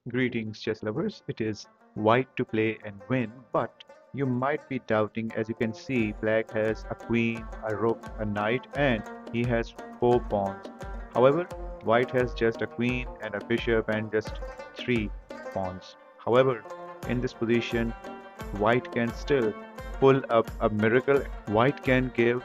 Greetings, chess lovers. It is white to play and win, but you might be doubting. As you can see, black has a queen, a rook, a knight, and he has four pawns. However, white has just a queen and a bishop and just three pawns. However, in this position, white can still pull up a miracle. White can give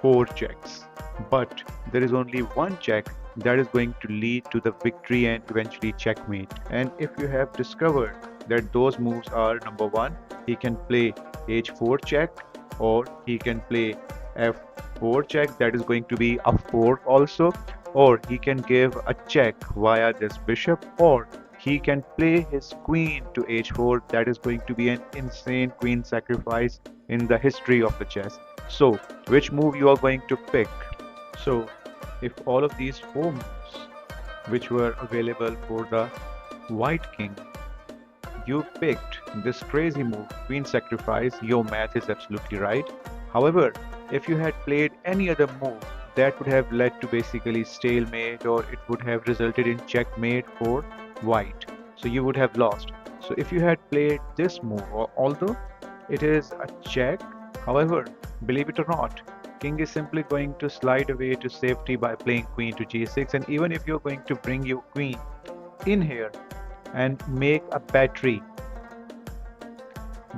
four checks, but there is only one check that is going to lead to the victory and eventually checkmate. And if you have discovered that those moves are number one, he can play h4 check, or he can play f4 check, that is going to be a fork also, or he can give a check via this bishop, or he can play his queen to h4, that is going to be an insane queen sacrifice in the history of the chess. So which move you are going to pick? So if all of these four moves which were available for the white king, you picked this crazy move, queen sacrifice, your math is absolutely right. However, if you had played any other move, that would have led to basically stalemate, or it would have resulted in checkmate for white. So you would have lost. So if you had played this move, although it is a check, however, believe it or not, king is simply going to slide away to safety by playing queen to g6, and even if you're going to bring your queen in here and make a battery,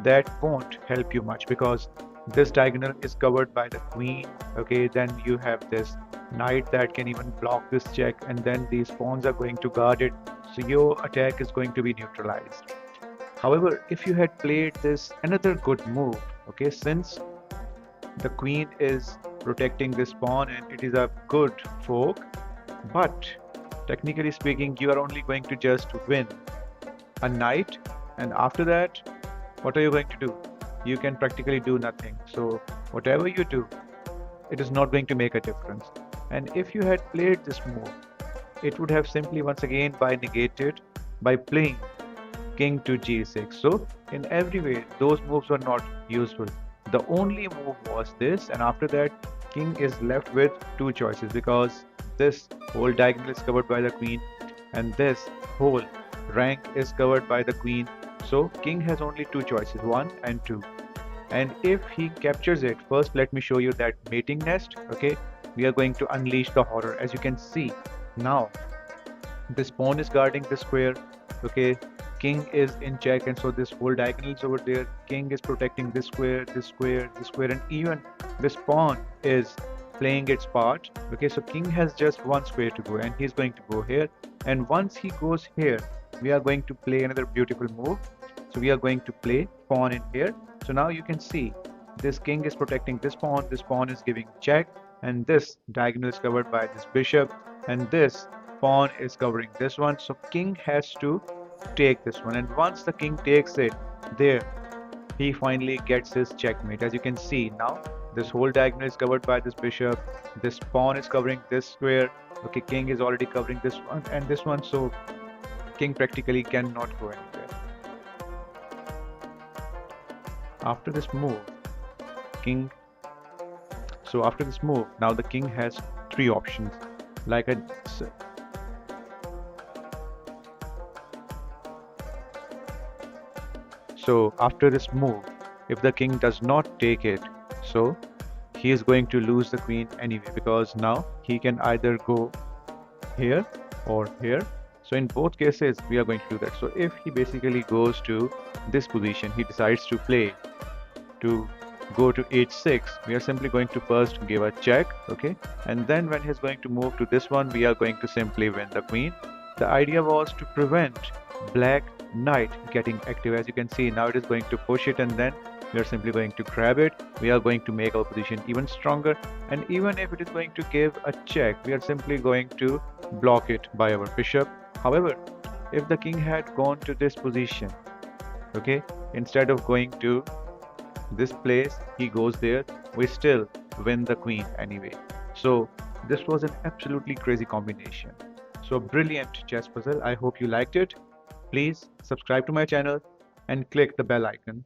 that won't help you much because this diagonal is covered by the queen. Okay, then you have this knight that can even block this check, and then these pawns are going to guard it, so your attack is going to be neutralized. However, if you had played this another good move, okay, since the queen is protecting this pawn and it is a good fork, but technically speaking, you are only going to just win a knight, and after that, what are you going to do? You can practically do nothing. So whatever you do, it is not going to make a difference. And if you had played this move, it would have simply once again by negated by playing king to g6. So in every way, those moves were not useful. The only move was this, and after that, king is left with two choices because this whole diagonal is covered by the queen, and this whole rank is covered by the queen. So king has only two choices, 1 and 2. And if he captures it, first let me show you that mating nest. Okay, we are going to unleash the horror. As you can see, now this pawn is guarding the square. Okay, king is in check, and so this whole diagonal is over there. King is protecting this square, this square, this square, and even this pawn is playing its part. Okay, so king has just one square to go, and he's going to go here. And once he goes here, we are going to play another beautiful move. So we are going to play pawn in here. So now you can see this king is protecting this pawn is giving check, and this diagonal is covered by this bishop, and this pawn is covering this one. So king has to take this one, and once the king takes it, there he finally gets his checkmate. As you can see now, this whole diagonal is covered by this bishop, this pawn is covering this square. Okay, king is already covering this one and this one, so king practically cannot go anywhere. After this move, king so after this move, now the king has three options. Like I said, so after this move, if the king does not take it, so he is going to lose the queen anyway, because now he can either go here or here. So in both cases, we are going to do that. So if he basically goes to this position, he decides to play to go to h6, we are simply going to first give a check, okay, and then when he's going to move to this one, we are going to simply win the queen. The idea was to prevent black knight getting active. As you can see, now it is going to push it, and then we are simply going to grab it. We are going to make our position even stronger, and even if it is going to give a check, we are simply going to block it by our bishop. However, if the king had gone to this position, okay, instead of going to this place, he goes there, we still win the queen anyway. So this was an absolutely crazy combination. So brilliant chess puzzle. I hope you liked it. Please subscribe to my channel and click the bell icon.